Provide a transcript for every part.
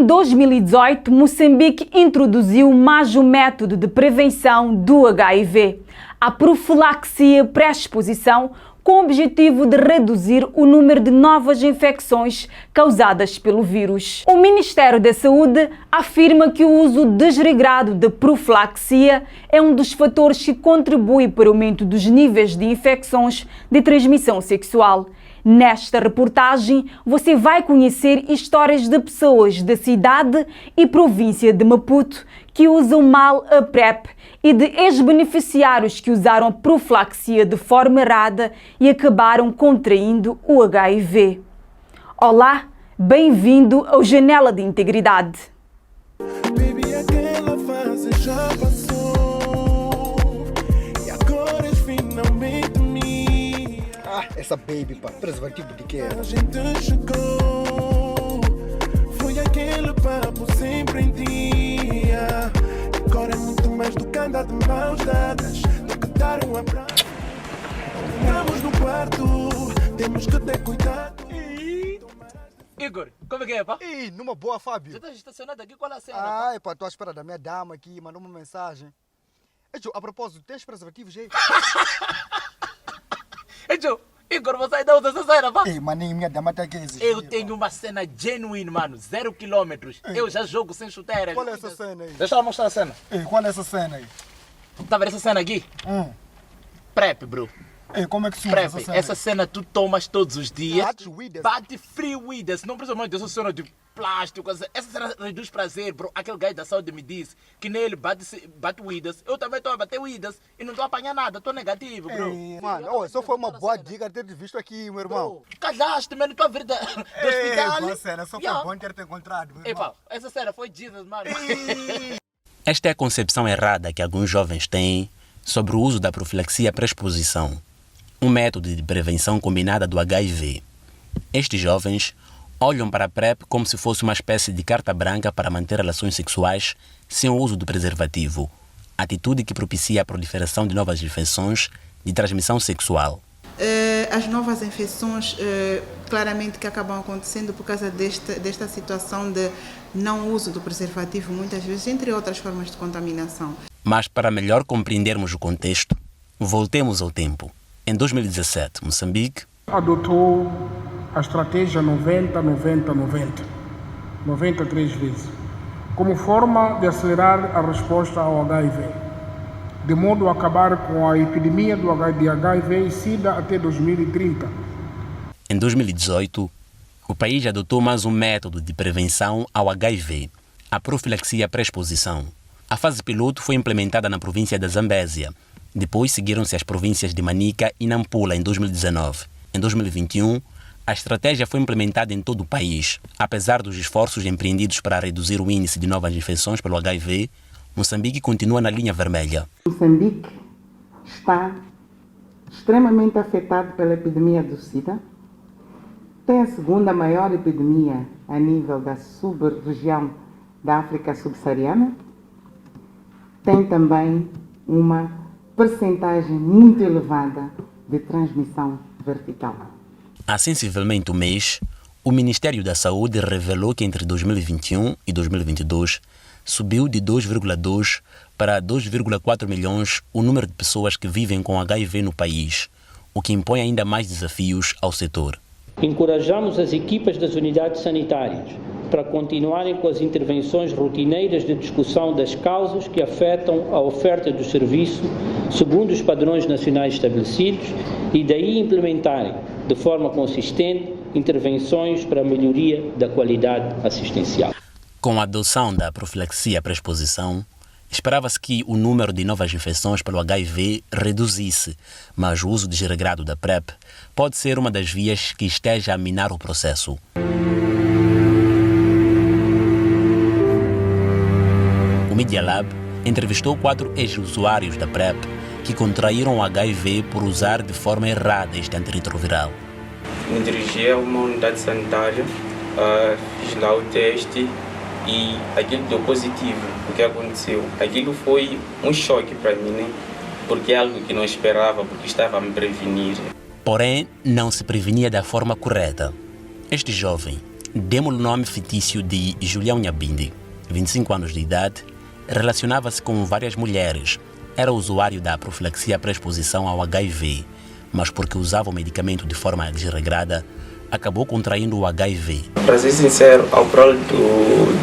Em 2018, Moçambique introduziu mais um método de prevenção do HIV, a profilaxia pré-exposição, com o objetivo de reduzir o número de novas infecções causadas pelo vírus. O Ministério da Saúde afirma que o uso desregrado de profilaxia é um dos fatores que contribui para o aumento dos níveis de infecções de transmissão sexual. Nesta reportagem, você vai conhecer histórias de pessoas da cidade e província de Maputo que usam mal a PrEP e de ex-beneficiários que usaram a profilaxia de forma errada e acabaram contraindo o HIV. Olá, bem-vindo ao Janela de Integridade. Baby, aquela fase já passou e agora és finalmente minha. Essa baby, pá, preservativo de quê? A gente chegou, foi aquele papo sempre em dia. Agora é muito mais do que andar de mãos dadas, do que dar um abraço. Estamos no quarto, temos que ter cuidado. Igor, como é que é, pá? Ih, numa boa, Fábio. Já estás estacionado aqui? Qual é a cena, pá? Ai, pá, estou à espera da minha dama aqui, mandou uma mensagem. Ei, Joe, a propósito, tens preservativos aí? Ei, Joe, Igor, você ainda usa essa cena, pá? Ei, maninho, minha dama tem que existir. Eu tenho uma cena genuine, mano, 0 km. Eu já jogo sem chuteiras. Qual é essa cena aí? Deixa eu mostrar a cena. Ei, qual é essa cena aí? Tá vendo essa cena aqui? PrEP, bro. Ei, como é que se usa PrEP, essa cena? essa cena tu tomas todos os dias. Bate weed. Bate free weed. Não precisa muito dessa cena de plástico. Essa cena reduz prazer, bro. Aquele gajo da saúde me disse que nele bate weed. Eu também estou a bater weed e não estou a apanhar nada. Estou negativo, bro. Ei, mano, oh, só foi uma boa dica ter te visto aqui, meu irmão. Casaste, mano, tua vida do hospital. Boa cena, só foi bom ter te encontrado, meu Ei, irmão. pá, essa cena foi Jesus, mano. Esta é a concepção errada que alguns jovens têm sobre o uso da profilaxia pré-exposição, um método de prevenção combinada do HIV. Estes jovens olham para a PrEP como se fosse uma espécie de carta branca para manter relações sexuais sem o uso do preservativo, atitude que propicia a proliferação de novas infecções de transmissão sexual. As novas infecções claramente que acabam acontecendo por causa desta situação de não uso do preservativo, muitas vezes, entre outras formas de contaminação. Mas para melhor compreendermos o contexto, voltemos ao tempo. Em 2017, Moçambique adotou a estratégia 90-90-90, 93 vezes, como forma de acelerar a resposta ao HIV, de modo a acabar com a epidemia de HIV e SIDA até 2030. Em 2018, o país adotou mais um método de prevenção ao HIV, a profilaxia pré-exposição. A fase piloto foi implementada na província da Zambésia. Depois seguiram-se as províncias de Manica e Nampula em 2019. Em 2021, a estratégia foi implementada em todo o país. Apesar dos esforços empreendidos para reduzir o índice de novas infecções pelo HIV, Moçambique continua na linha vermelha. Moçambique está extremamente afetado pela epidemia do SIDA. Tem a segunda maior epidemia a nível da sub-região da África subsaariana. Tem também uma percentagem muito elevada de transmissão vertical. Há sensivelmente um mês, o Ministério da Saúde revelou que entre 2021 e 2022 subiu de 2,2 para 2,4 milhões o número de pessoas que vivem com HIV no país, o que impõe ainda mais desafios ao setor. Encorajamos as equipas das unidades sanitárias para continuarem com as intervenções rotineiras de discussão das causas que afetam a oferta do serviço segundo os padrões nacionais estabelecidos e daí implementarem de forma consistente intervenções para a melhoria da qualidade assistencial. Com a adoção da profilaxia pré-exposição, esperava-se que o número de novas infecções pelo HIV reduzisse, mas o uso desregrado da PrEP pode ser uma das vias que esteja a minar o processo. O Media Lab entrevistou 4 ex-usuários da PrEP que contraíram o HIV por usar de forma errada este antirretroviral. Me dirigi a uma unidade sanitária, fiz lá o teste e aquilo deu positivo. O que aconteceu? Aquilo foi um choque para mim, né? Porque é algo que não esperava, porque estava a me prevenir. Porém, não se prevenia da forma correta. Este jovem, Demos-lhe o nome fictício de Julião Nhambinde, 25 anos de idade, relacionava-se com várias mulheres, era usuário da profilaxia pré-exposição ao HIV, mas porque usava o medicamento de forma desregrada, acabou contraindo o HIV. Para ser sincero, ao prol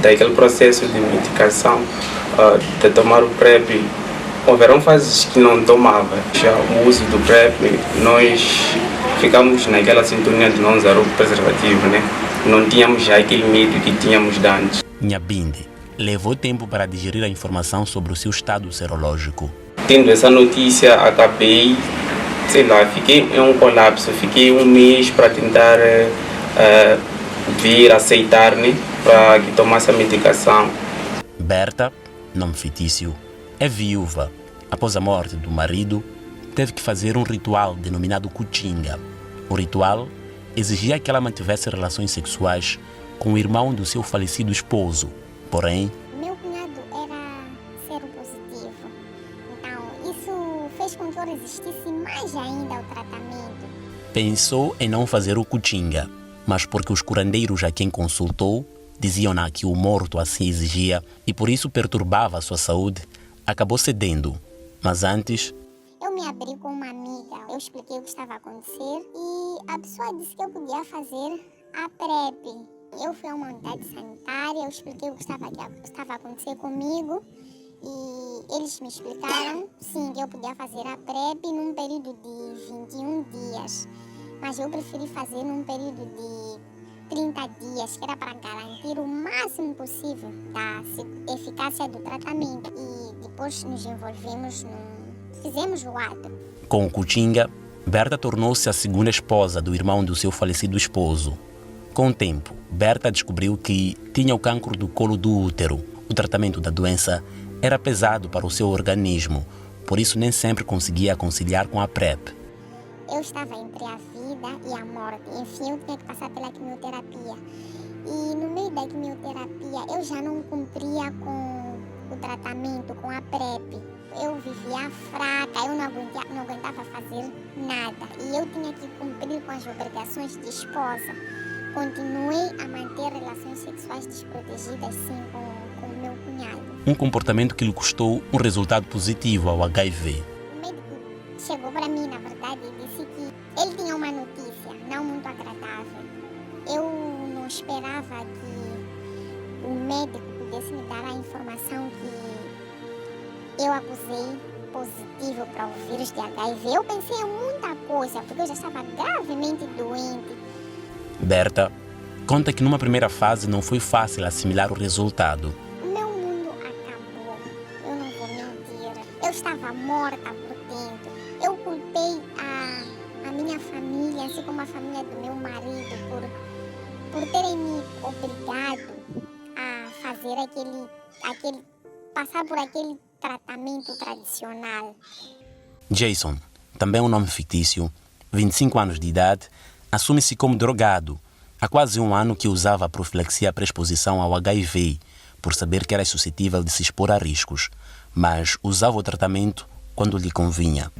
daquele processo de medicação, de tomar o PrEP, houveram fases que não tomava. Já o uso do PrEP, nós ficamos naquela sintonia de não usar o preservativo, né? Não tínhamos já aquele medo que tínhamos de antes. Nhambinde levou tempo para digerir a informação sobre o seu estado serológico. Tendo essa notícia, acabei, fiquei em um colapso, fiquei um mês para tentar vir aceitar, né, para que tomasse a medicação. Berta, nome fictício, é viúva. Após a morte do marido, teve que fazer um ritual denominado Kuchinga. O ritual exigia que ela mantivesse relações sexuais com o irmão do seu falecido esposo. Porém, meu cunhado era seropositivo, então isso fez com que eu resistisse mais ainda ao tratamento. Pensou em não fazer o Kuchinga, mas porque os curandeiros a quem consultou diziam-na que o morto assim exigia e por isso perturbava a sua saúde, acabou cedendo. Mas antes, eu me abri com uma amiga, eu expliquei o que estava a acontecer e a pessoa disse que eu podia fazer a PrEP. Eu fui a uma unidade sanitária, eu expliquei o que estava a acontecer comigo e eles me explicaram, sim, que eu podia fazer a PrEP num período de 21 dias, mas eu preferi fazer num período de 30 dias, que era para garantir o máximo possível da eficácia do tratamento e depois nos envolvemos, fizemos o ato. Com o Kuchinga, Berta tornou-se a segunda esposa do irmão do seu falecido esposo. Com o tempo, Berta descobriu que tinha o cancro do colo do útero. O tratamento da doença era pesado para o seu organismo, por isso nem sempre conseguia conciliar com a PrEP. Eu estava entre a vida e a morte, enfim, eu tinha que passar pela quimioterapia. E no meio da quimioterapia eu já não cumpria com o tratamento, com a PrEP. Eu vivia fraca, eu não aguentava fazer nada. E eu tinha que cumprir com as obrigações de esposa. Continuei a manter relações sexuais desprotegidas, sim, com o meu cunhado. Um comportamento que lhe custou um resultado positivo ao HIV. O médico chegou para mim, na verdade, e disse que ele tinha uma notícia não muito agradável. Eu não esperava que o médico pudesse me dar a informação que eu acusei positivo para o vírus de HIV. Eu pensei em muita coisa, porque eu já estava gravemente doente. Berta conta que numa primeira fase não foi fácil assimilar o resultado. O meu mundo acabou, eu não vou mentir. Eu estava morta por dentro. Eu culpei a minha família, assim como a família do meu marido, por terem me obrigado a fazer passar por aquele tratamento tradicional. Jason, também um nome fictício, 25 anos de idade, assume-se como drogado. Há quase um ano que usava a profilaxia pré-exposição ao HIV, por saber que era suscetível de se expor a riscos, mas usava o tratamento quando lhe convinha.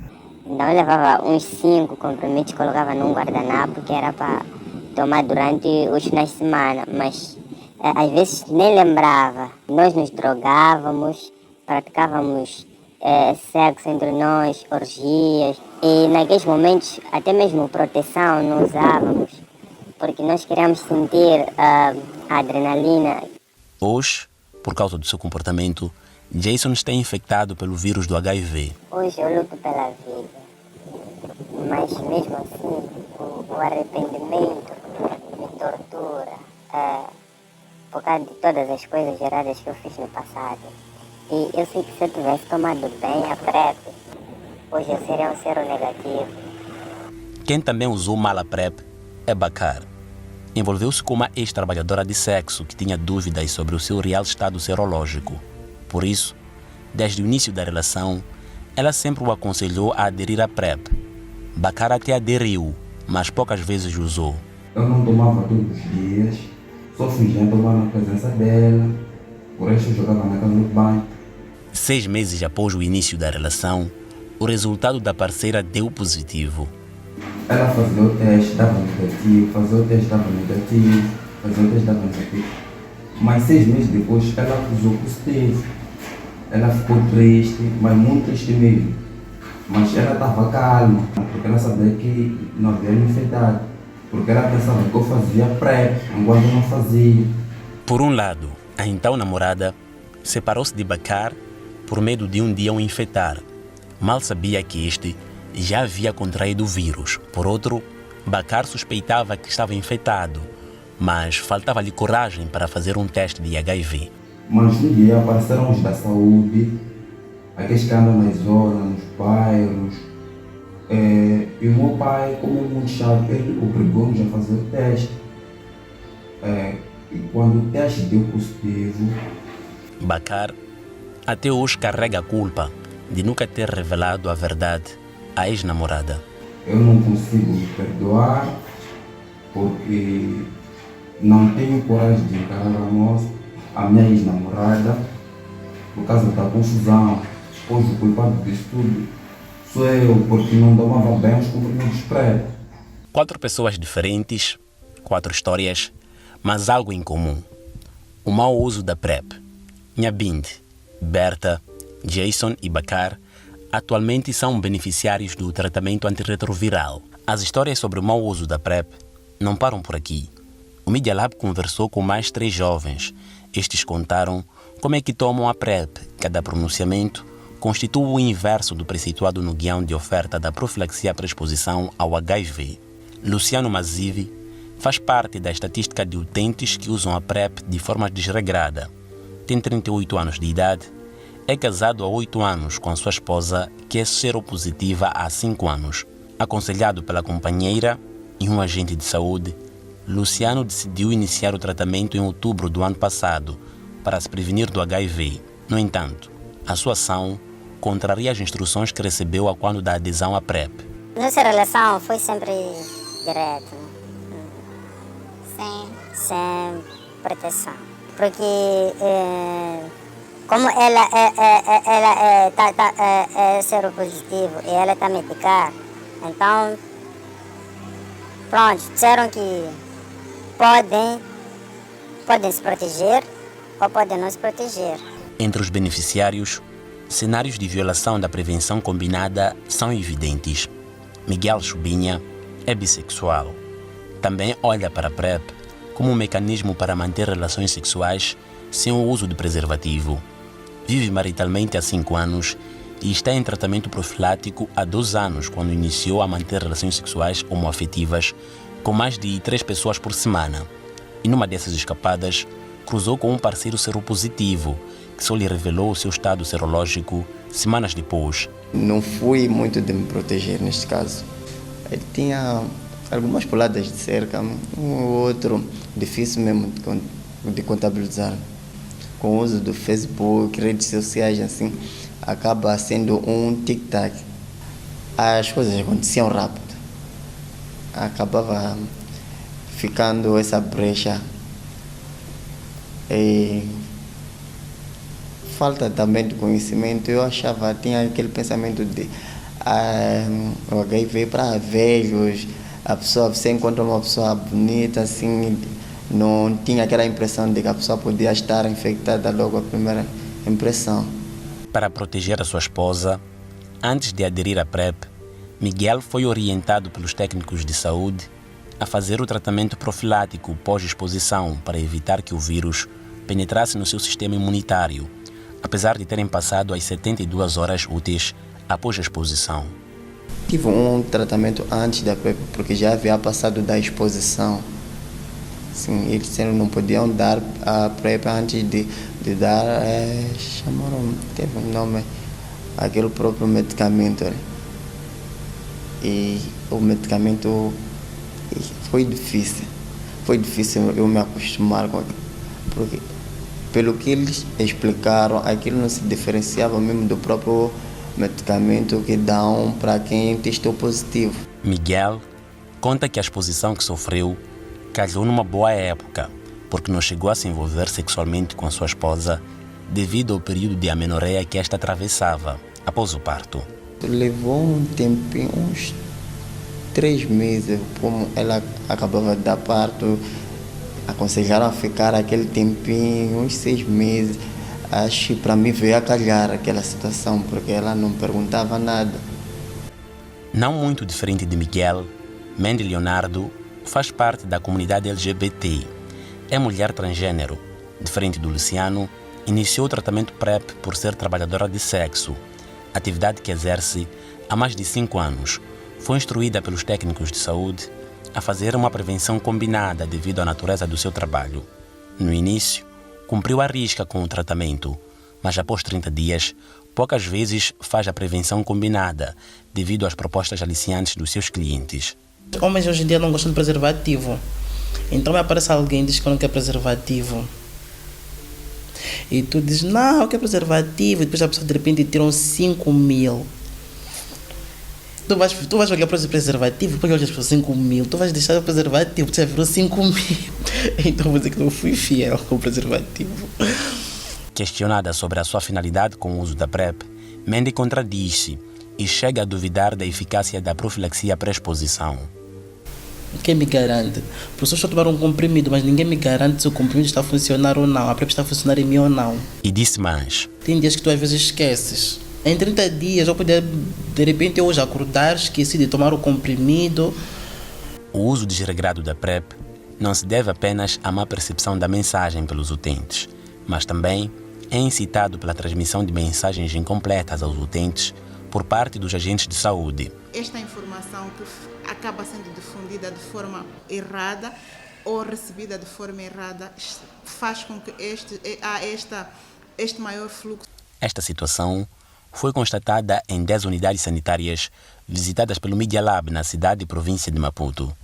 Então eu levava uns 5 comprimidos, colocava num guardanapo que era para tomar durante os finais de semana, mas às vezes nem lembrava. Nós nos drogávamos, praticávamos sexo entre nós, orgias, e naqueles momentos até mesmo proteção não usávamos, porque nós queríamos sentir a adrenalina. Hoje, por causa do seu comportamento, Jason está infectado pelo vírus do HIV. Hoje eu luto pela vida, mas mesmo assim o arrependimento me tortura por causa de todas as coisas erradas que eu fiz no passado. E eu sei que se eu tivesse tomado bem a PrEP, hoje eu seria um seronegativo. Quem também usou mal a PrEP é Bakar. Envolveu-se com uma ex-trabalhadora de sexo que tinha dúvidas sobre o seu real estado serológico. Por isso, desde o início da relação, ela sempre o aconselhou a aderir à PrEP. Bakar até aderiu, mas poucas vezes usou. Eu não tomava todos os dias, só fingia tomar na presença dela, por isso eu jogava na cama no banho. 6 meses após o início da relação, o resultado da parceira deu positivo. Ela fazia o teste, dava negativo, fazia o teste, dava negativo. fazer o teste da negativo. Mas 6 meses depois ela acusou positivo. Ela ficou triste, mas muito triste mesmo. Mas ela estava calma, porque ela sabia que não havia me infectado. Porque ela pensava que eu fazia PrEP, enquanto não fazia. Por um lado, a então namorada separou-se de Bakar por medo de um dia o infectar. Mal sabia que este já havia contraído o vírus. Por outro, Bakar suspeitava que estava infectado, mas faltava-lhe coragem para fazer um teste de HIV. Mas um dia apareceram os da saúde, aqueles que andam nas zonas, nos bairros. E o meu pai, como é muito chato, ele obrigou-nos a fazer o teste. E quando o teste deu positivo... Bakar até hoje carrega a culpa de nunca ter revelado a verdade à ex-namorada. Eu não consigo perdoar porque não tenho coragem de encarar a minha ex-namorada por causa da confusão, pois o culpado disso tudo sou eu, porque não tomava bem os comprimidos PrEP. 4 pessoas diferentes, 4 histórias, mas algo em comum. O mau uso da PrEP. Nhabind, Berta, Jason e Bakar atualmente são beneficiários do tratamento antirretroviral. As histórias sobre o mau uso da PrEP não param por aqui. O Media Lab conversou com mais 3 jovens. Estes contaram como é que tomam a PrEP. Cada pronunciamento constitui o inverso do preceituado no guião de oferta da profilaxia para exposição ao HIV. Luciano Mazivi faz parte da estatística de utentes que usam a PrEP de forma desregrada. Tem 38 anos de idade, é casado há 8 anos com a sua esposa, que é seropositiva há 5 anos. Aconselhado pela companheira e um agente de saúde, Luciano decidiu iniciar o tratamento em outubro do ano passado para se prevenir do HIV. No entanto, a sua ação contraria as instruções que recebeu a quando da adesão à PrEP. Nossa relação foi sempre direta, sem proteção. Porque como ela é seropositivo e ela está medicada, então, pronto, disseram que podem se proteger ou podem não se proteger. Entre os beneficiários, cenários de violação da prevenção combinada são evidentes. Miguel Chubinha é bissexual. Também olha para a PrEP como um mecanismo para manter relações sexuais sem o uso de preservativo. Vive maritalmente há 5 anos e está em tratamento profilático há 2 anos, quando iniciou a manter relações sexuais homoafetivas com mais de 3 pessoas por semana. E numa dessas escapadas, cruzou com um parceiro seropositivo, que só lhe revelou o seu estado serológico semanas depois. Não fui muito de me proteger neste caso. Ele tinha algumas puladas de cerca, um ou outro difícil mesmo de contabilizar. Com o uso do Facebook, redes sociais, assim, acaba sendo um tic-tac. As coisas aconteciam rápido. Acabava ficando essa brecha. E falta também de conhecimento. Eu tinha aquele pensamento de o HIV para velhos. Você encontra uma pessoa bonita, assim, não tinha aquela impressão de que a pessoa podia estar infectada logo à primeira impressão. Para proteger a sua esposa, antes de aderir à PrEP, Miguel foi orientado pelos técnicos de saúde a fazer o tratamento profilático pós-exposição para evitar que o vírus penetrasse no seu sistema imunitário, apesar de terem passado as 72 horas úteis após a exposição. Tive um tratamento antes da PrEP, porque já havia passado da exposição. Sim, eles disseram que não podiam dar a PrEP antes de dar, teve um nome, aquele próprio medicamento. E o medicamento foi difícil eu me acostumar com aquilo, porque pelo que eles explicaram, aquilo não se diferenciava mesmo do próprio medicamento que dão para quem testou positivo. Miguel conta que a exposição que sofreu calhou numa boa época, porque não chegou a se envolver sexualmente com a sua esposa devido ao período de amenorreia que esta atravessava após o parto. Levou um tempinho, uns 3 meses, como ela acabava de dar parto, aconselharam a ficar aquele tempinho, uns 6 meses. Acho que para mim veio a calhar aquela situação, porque ela não perguntava nada. Não muito diferente de Miguel, Mandy Leonardo faz parte da comunidade LGBT. É mulher transgênero. Diferente do Luciano, iniciou o tratamento PrEP por ser trabalhadora de sexo, atividade que exerce há mais de 5 anos. Foi instruída pelos técnicos de saúde a fazer uma prevenção combinada devido à natureza do seu trabalho. No início, cumpriu à risca com o tratamento, mas após 30 dias, poucas vezes faz a prevenção combinada devido às propostas aliciantes dos seus clientes. Homens hoje em dia não gostam de preservativo. Então me aparece alguém e diz que não quer preservativo. E tu dizes, não, eu quero preservativo. E depois a pessoa de repente tira uns 5 mil. Tu vais olhar para esse preservativo, depois olhas para 5 mil. Tu vais deixar o preservativo, tu já virou 5 mil. Então vou dizer que não fui fiel com o preservativo. Questionada sobre a sua finalidade com o uso da PrEP, Mandy contradiz-se e chega a duvidar da eficácia da profilaxia pré-exposição. Quem me garante? As pessoas estão a tomar um comprimido, mas ninguém me garante se o comprimido está a funcionar ou não, a PrEP está a funcionar em mim ou não. E disse mais. Tem dias que tu às vezes esqueces. Em 30 dias, eu poder, de repente, hoje acordar, esqueci de tomar o comprimido. O uso desregrado da PrEP não se deve apenas à má percepção da mensagem pelos utentes, mas também é incitado pela transmissão de mensagens incompletas aos utentes por parte dos agentes de saúde. Esta informação que acaba sendo difundida de forma errada ou recebida de forma errada faz com que este maior fluxo. Esta situação foi constatada em 10 unidades sanitárias visitadas pelo Media Lab na cidade e província de Maputo.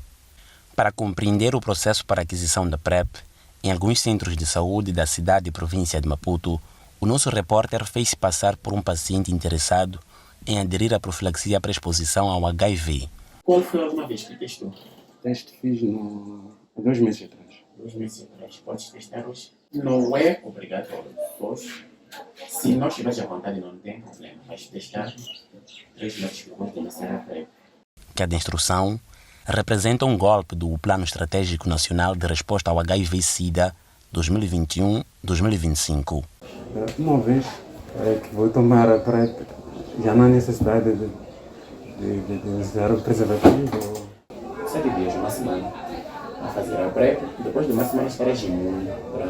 Para compreender o processo para a aquisição da PrEP, em alguns centros de saúde da cidade e província de Maputo, o nosso repórter fez-se passar por um paciente interessado em aderir à profilaxia pré-exposição ao HIV. Qual foi a última vez que testou? O teste fiz há 2 meses atrás. 2 meses atrás. Podes testar hoje? Não é obrigatório. Se não estiveres à vontade, não tem problema. Vais testar 3 meses depois de começar a PrEP. Cada instrução representa um golpe do Plano Estratégico Nacional de Resposta ao HIV-Sida 2021-2025. Uma vez que vou tomar a PrEP, já não há necessidade de usar o preservativo. 7 dias, uma semana, a fazer a PrEP, depois de uma semana estarás imune para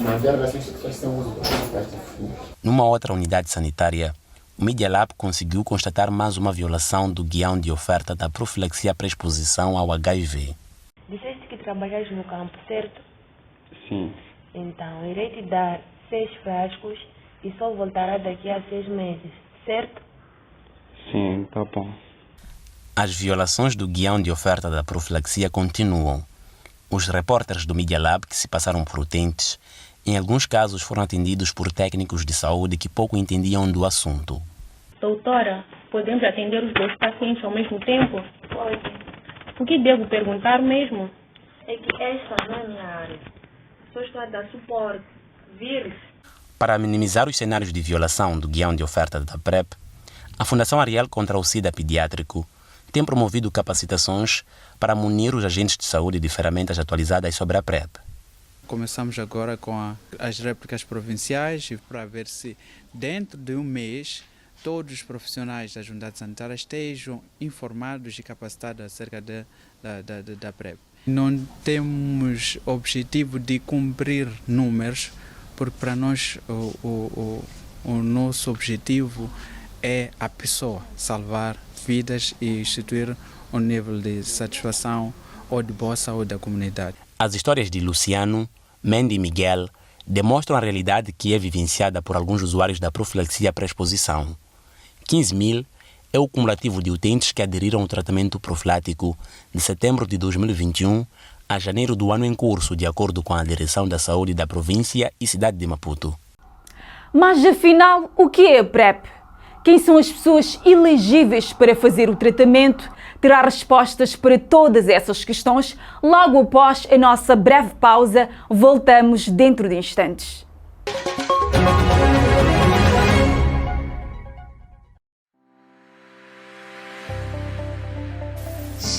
não haver relações sexuais sem uso do preservativo. Numa outra unidade sanitária, o Media Lab conseguiu constatar mais uma violação do guião de oferta da profilaxia pré-exposição ao HIV. Disseste que trabalhas no campo, certo? Sim. Então, irei te dar 6 frascos e só voltará daqui a 6 meses, certo? Sim, tá bom. As violações do guião de oferta da profilaxia continuam. Os repórteres do Media Lab, que se passaram por utentes, em alguns casos foram atendidos por técnicos de saúde que pouco entendiam do assunto. Doutora, podemos atender os 2 pacientes ao mesmo tempo? Pode. O que devo perguntar mesmo? É que esta não é minha área. Só estou a dar suporte. Vírus. Para minimizar os cenários de violação do guião de oferta da PrEP, a Fundação Ariel contra o SIDA Pediátrico tem promovido capacitações para munir os agentes de saúde de ferramentas atualizadas sobre a PrEP. Começamos agora com as réplicas provinciais para ver se dentro de um mês todos os profissionais das unidades sanitárias estejam informados e capacitados acerca da PrEP. Não temos objetivo de cumprir números, porque para nós o nosso objetivo é a pessoa, salvar vidas e instituir um nível de satisfação ou de boa saúde da comunidade. As histórias de Luciano, Mandy e Miguel demonstram a realidade que é vivenciada por alguns usuários da profilaxia pré-exposição. 15 mil é o cumulativo de utentes que aderiram ao tratamento profilático de setembro de 2021 a janeiro do ano em curso, de acordo com a Direção da Saúde da província e cidade de Maputo. Mas afinal, o que é a PrEP? Quem são as pessoas elegíveis para fazer o tratamento? Terá respostas para todas essas questões logo após a nossa breve pausa. Voltamos dentro de instantes.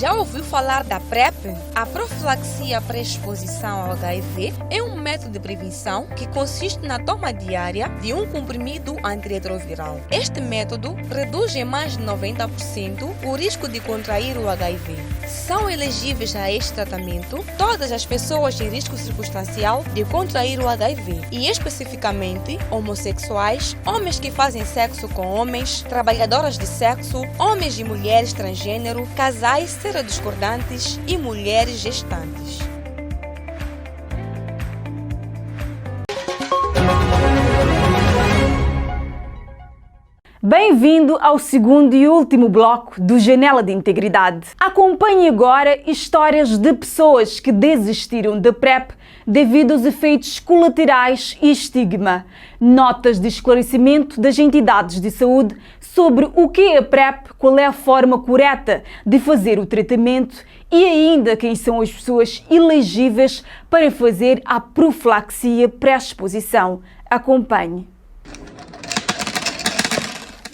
Já ouviu falar da PrEP? A profilaxia pré-exposição ao HIV é um método de prevenção que consiste na toma diária de um comprimido antirretroviral. Este método reduz em mais de 90% o risco de contrair o HIV. São elegíveis a este tratamento todas as pessoas em risco circunstancial de contrair o HIV, e especificamente homossexuais, homens que fazem sexo com homens, trabalhadoras de sexo, homens e mulheres transgênero, casais serodiscordantes e mulheres gestantes. Bem-vindo ao segundo e último bloco do Janela de Integridade. Acompanhe agora histórias de pessoas que desistiram da PrEP devido aos efeitos colaterais e estigma. Notas de esclarecimento das entidades de saúde sobre o que é a PrEP, qual é a forma correta de fazer o tratamento e ainda quem são as pessoas elegíveis para fazer a profilaxia pré-exposição. Acompanhe.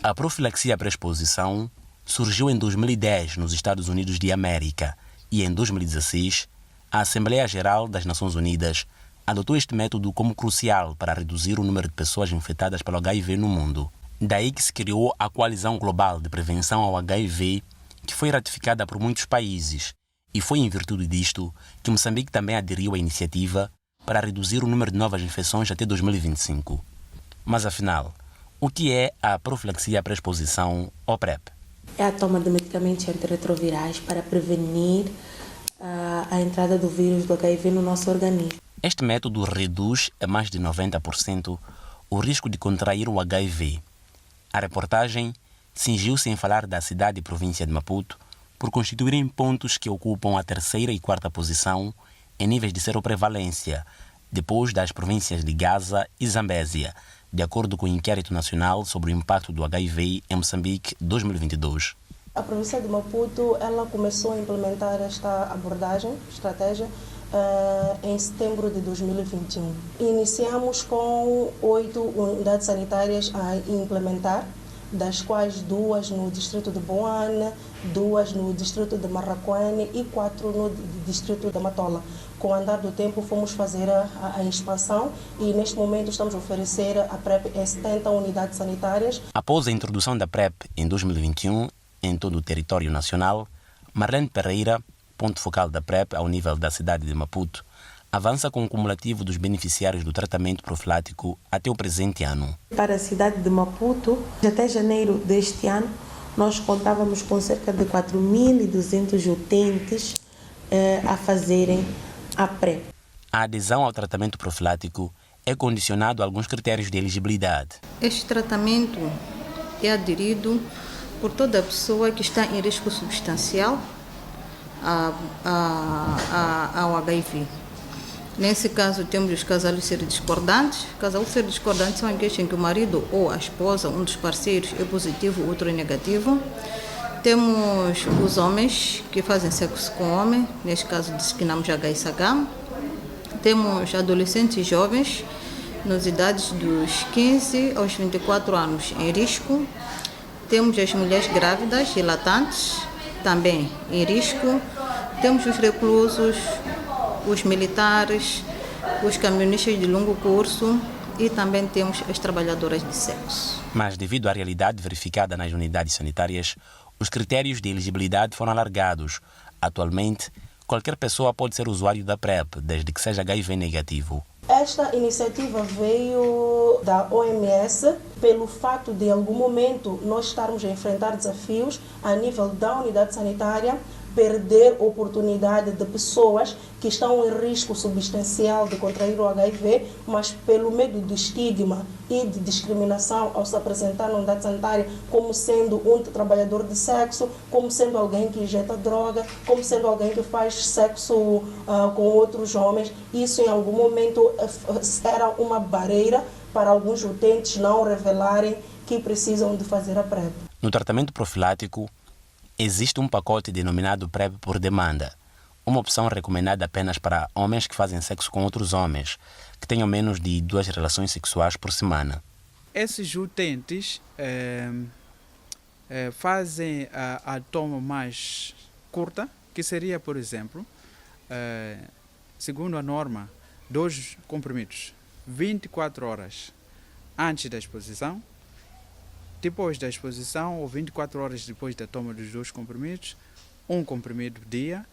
A profilaxia pré-exposição surgiu em 2010 nos Estados Unidos de América e em 2016 a Assembleia Geral das Nações Unidas adotou este método como crucial para reduzir o número de pessoas infectadas pelo HIV no mundo. Daí que se criou a Coalizão Global de Prevenção ao HIV, que foi ratificada por muitos países, e foi em virtude disto que Moçambique também aderiu à iniciativa para reduzir o número de novas infecções até 2025. Mas afinal, o que é a profilaxia pré-exposição ou PrEP? É a toma de medicamentos antirretrovirais para prevenir a entrada do vírus do HIV no nosso organismo. Este método reduz a mais de 90% o risco de contrair o HIV. A reportagem cingiu-se em falar da cidade e província de Maputo por constituírem pontos que ocupam a terceira e quarta posição em níveis de seroprevalência, depois das províncias de Gaza e Zambésia, de acordo com o Inquérito Nacional sobre o Impacto do HIV em Moçambique 2022. A província de Maputo ela começou a implementar esta estratégia, em setembro de 2021. Iniciamos com 8 unidades sanitárias a implementar, das quais 2 no distrito de Boane, 2 no distrito de Marraquene e 4 no distrito de Matola. Com o andar do tempo fomos fazer a expansão e neste momento estamos a oferecer a PrEP em 70 unidades sanitárias. Após a introdução da PrEP em 2021 em todo o território nacional, Marlene Pereira, ponto focal da PrEP ao nível da cidade de Maputo, avança com o cumulativo dos beneficiários do tratamento profilático até o presente ano. Para a cidade de Maputo, até janeiro deste ano, nós contávamos com cerca de 4.200 utentes a fazerem a PrEP. A adesão ao tratamento profilático é condicionado a alguns critérios de elegibilidade. Este tratamento é aderido por toda pessoa que está em risco substancial ao HIV. Nesse caso, temos os casais serodiscordantes. Casais serodiscordantes são aqueles em que o marido ou a esposa, um dos parceiros, é positivo, o outro é negativo. Temos os homens que fazem sexo com homem, neste caso designamos HSH. Temos adolescentes e jovens, nas idades dos 15 aos 24 anos, em risco. Temos as mulheres grávidas e latantes, também em risco. Temos os reclusos, os militares, os caminhonistas de longo curso e também temos as trabalhadoras de sexo. Mas devido à realidade verificada nas unidades sanitárias, os critérios de elegibilidade foram alargados. Atualmente, qualquer pessoa pode ser usuário da PrEP, desde que seja HIV negativo. Esta iniciativa veio da OMS pelo fato de, em algum momento, nós estarmos a enfrentar desafios a nível da unidade sanitária, perder oportunidade de pessoas que estão em risco substancial de contrair o HIV, mas pelo medo do estigma e de discriminação ao se apresentar na unidade sanitária como sendo um trabalhador de sexo, como sendo alguém que injeta droga, como sendo alguém que faz sexo com outros homens. Isso em algum momento era uma barreira para alguns utentes não revelarem que precisam de fazer a PrEP. No tratamento profilático, existe um pacote denominado PrEP por demanda, uma opção recomendada apenas para homens que fazem sexo com outros homens, que tenham menos de 2 relações sexuais por semana. Esses utentes fazem a toma mais curta, que seria, por exemplo, segundo a norma, 2 comprimidos, 24 horas antes da exposição, depois da exposição ou 24 horas depois da toma dos 2 comprimidos, 1 comprimido dia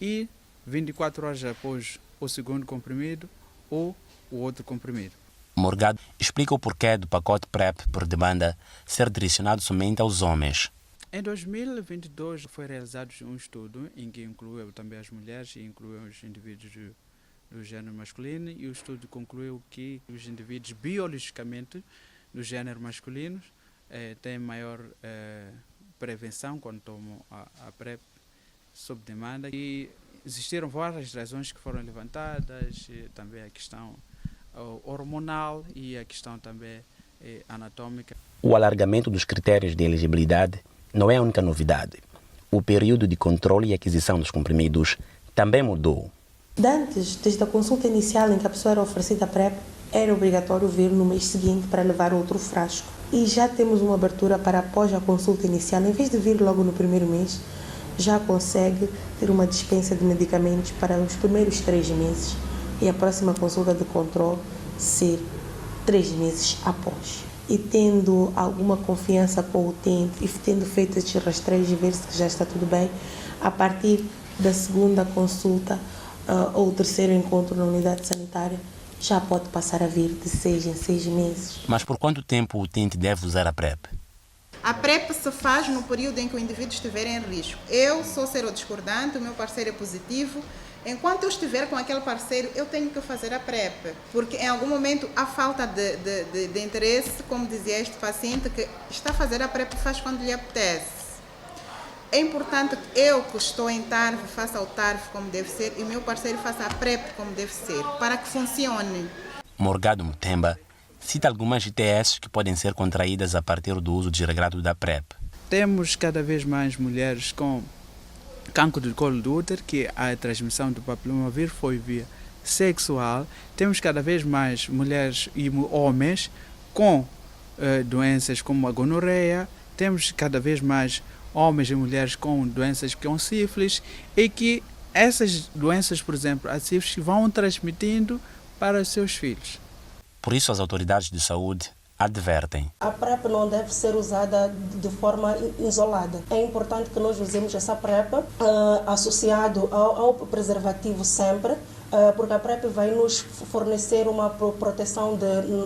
e 24 horas após o segundo comprimido ou o outro comprimido. Morgado explica o porquê do pacote PrEP por demanda ser direcionado somente aos homens. Em 2022 foi realizado um estudo em que incluiu também as mulheres e incluiu os indivíduos do gênero masculino, e o estudo concluiu que os indivíduos biologicamente do gênero masculino têm maior prevenção quando tomam a PrEP sob demanda, e existiram várias razões que foram levantadas, também a questão hormonal e a questão também anatômica. O alargamento dos critérios de elegibilidade não é a única novidade. O período de controle e aquisição dos comprimidos também mudou. Antes, desde a consulta inicial em que a pessoa era oferecida a PrEP, era obrigatório vir no mês seguinte para levar outro frasco. E já temos uma abertura para após a consulta inicial, em vez de vir logo no primeiro mês, já consegue ter uma dispensa de medicamentos para os primeiros 3 meses e a próxima consulta de controle ser 3 meses após. E tendo alguma confiança com o utente e tendo feito estes rastreios e ver se já está tudo bem, a partir da segunda consulta ou terceiro encontro na unidade sanitária, já pode passar a vir de 6 em 6 meses. Mas por quanto tempo o utente deve usar a PrEP? A PrEP se faz no período em que o indivíduo estiver em risco. Eu sou serodiscordante, o meu parceiro é positivo. Enquanto eu estiver com aquele parceiro, eu tenho que fazer a PrEP, porque em algum momento há falta de interesse, como dizia este paciente, que está a fazer a PrEP faz quando lhe apetece. É importante que eu, que estou em TARF, faça o TARF como deve ser e o meu parceiro faça a PrEP como deve ser, para que funcione. Morgado Mutemba cita algumas ITS que podem ser contraídas a partir do uso desregrado da PrEP. Temos cada vez mais mulheres com cancro do colo do útero, que a transmissão do papilomavírus foi via sexual. Temos cada vez mais mulheres e homens com doenças como a gonorreia. Temos cada vez mais homens e mulheres com doenças como sífilis, e que essas doenças, por exemplo, a sífilis, vão transmitindo para os seus filhos. Por isso, as autoridades de saúde advertem. A PrEP não deve ser usada de forma isolada. É importante que nós usemos essa PrEP associado ao preservativo sempre, porque a PrEP vai nos fornecer uma proteção de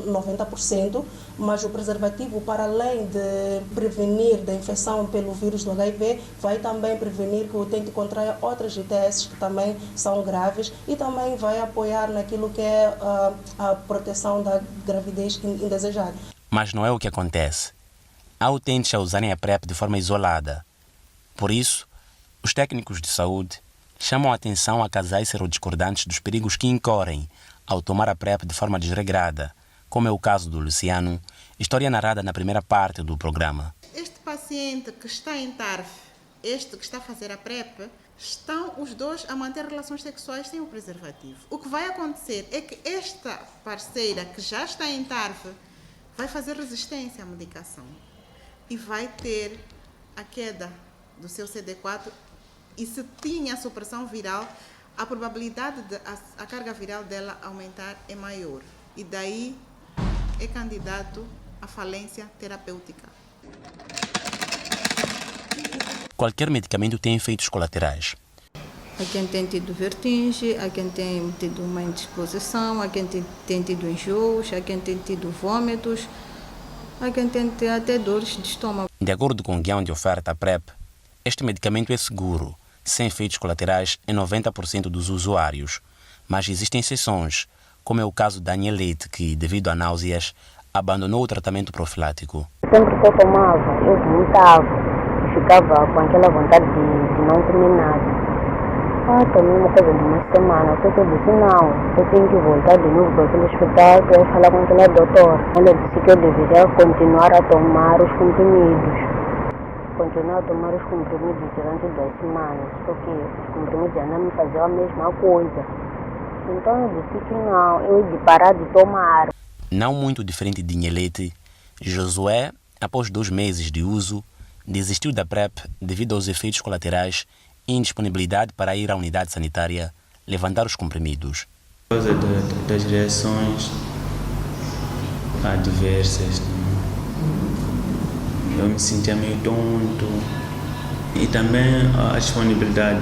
90%, mas o preservativo, para além de prevenir da infecção pelo vírus do HIV, vai também prevenir que o utente contraia outras ITS que também são graves, e também vai apoiar naquilo que é a proteção da gravidez indesejada. Mas não é o que acontece. Há utentes a usarem a PrEP de forma isolada. Por isso, os técnicos de saúde chamam a atenção a casais serodiscordantes dos perigos que incorrem ao tomar a PrEP de forma desregrada, como é o caso do Luciano, história narrada na primeira parte do programa. Este paciente que está em TARF, este que está a fazer a PrEP, estão os dois a manter relações sexuais sem o preservativo. O que vai acontecer é que esta parceira que já está em TARF vai fazer resistência à medicação e vai ter a queda do seu CD4. E se tinha supressão viral, a probabilidade de a carga viral dela aumentar é maior. E daí é candidato à falência terapêutica. Qualquer medicamento tem efeitos colaterais. Há quem tem tido vertigem, há quem tem tido uma indisposição, há quem tem tido enjoos, há quem tem tido vômitos, há quem tem até dores de estômago. De acordo com o guião de oferta PrEP, este medicamento é seguro, sem efeitos colaterais em 90% dos usuários. Mas existem exceções, como é o caso da Anielete, que, devido a náuseas, abandonou o tratamento profilático. Sempre que eu tomava, eu vomitava e ficava com aquela vontade de não terminar. Tomei uma coisa de uma semana, só que eu disse, não, eu tenho que voltar de novo para aquele hospital para falar com aquele doutor. Ele disse que eu deveria continuar a tomar os comprimidos. Continuar a tomar os comprimidos durante 2 semanas, só que os comprimidos já não me faziam a mesma coisa. Então eu disse que não, eu ia parar de tomar. Não muito diferente de Anielete, Josué, após 2 meses de uso, desistiu da PrEP devido aos efeitos colaterais indisponibilidade para ir à unidade sanitária levantar os comprimidos. Por causa das reações adversas, eu me sentia meio tonto e também a disponibilidade.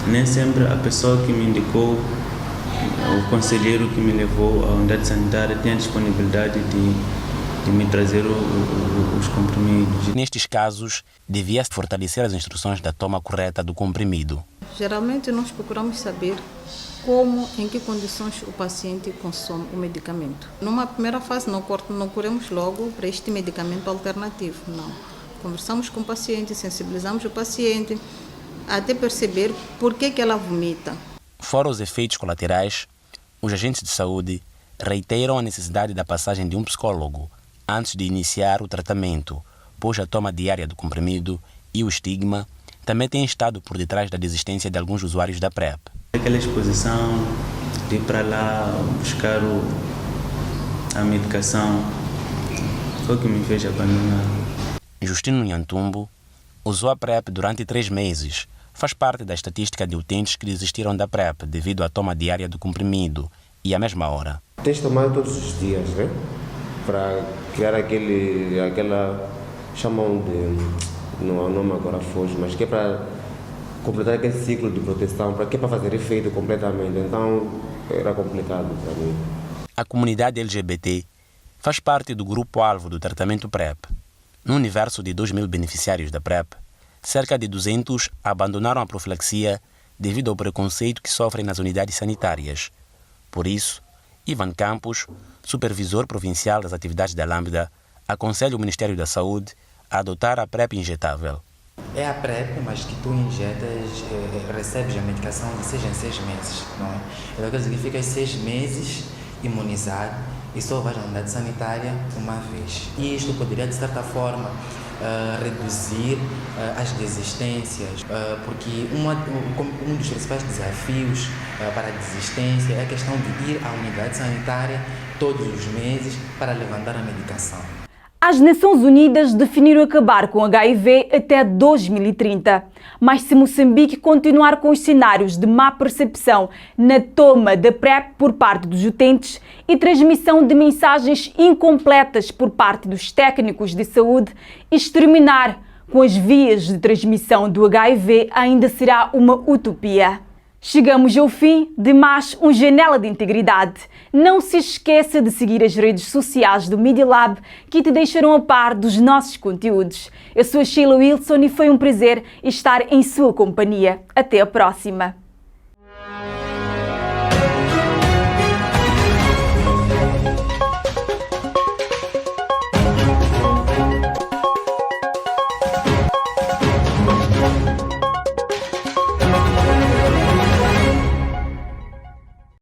Nem sempre a pessoa que me indicou, o conselheiro que me levou à unidade sanitária, tinha disponibilidade de me trazer os comprimidos. Nestes casos, devia-se fortalecer as instruções da toma correta do comprimido. Geralmente nós procuramos saber como, em que condições o paciente consome o medicamento. Numa primeira fase não corremos logo para este medicamento alternativo, não. Conversamos com o paciente, sensibilizamos o paciente até perceber por que ela vomita. Fora os efeitos colaterais, os agentes de saúde reiteram a necessidade da passagem de um psicólogo antes de iniciar o tratamento, pois a toma diária do comprimido e o estigma também têm estado por detrás da desistência de alguns usuários da PrEP. Aquela exposição de ir para lá buscar a medicação foi o que me fez abandonar. Justino Nhantumbo usou a PrEP durante 3 meses. Faz parte da estatística de utentes que desistiram da PrEP devido à toma diária do comprimido e à mesma hora. Tens tomado todos os dias, né? Para criar aquela, chamam de, não, o nome agora foge, mas que é para completar aquele ciclo de proteção, para que é para fazer efeito completamente. Então era complicado para mim. A comunidade LGBT faz parte do grupo-alvo do tratamento PrEP. No universo de 2.000 beneficiários da PrEP, cerca de 200 abandonaram a profilaxia devido ao preconceito que sofrem nas unidades sanitárias. Por isso, Ivan Campos, supervisor provincial das atividades da Lambda, aconselha o Ministério da Saúde a adotar a PrEP injetável. É a PrEP, mas que tu injetas, recebes a medicação de 6 em 6 meses, não é? Então quer dizer que ficas 6 meses imunizado e só vais à unidade sanitária uma vez. E isto poderia, de certa forma, reduzir as desistências, porque um dos principais desafios para a desistência é a questão de ir à unidade sanitária todos os meses para levantar a medicação. As Nações Unidas definiram acabar com o HIV até 2030. Mas se Moçambique continuar com os cenários de má percepção na toma da PrEP por parte dos utentes e transmissão de mensagens incompletas por parte dos técnicos de saúde, exterminar com as vias de transmissão do HIV ainda será uma utopia. Chegamos ao fim de mais um Janela de Integridade. Não se esqueça de seguir as redes sociais do Media Lab que te deixarão a par dos nossos conteúdos. Eu sou a Sheila Wilson e foi um prazer estar em sua companhia. Até a próxima!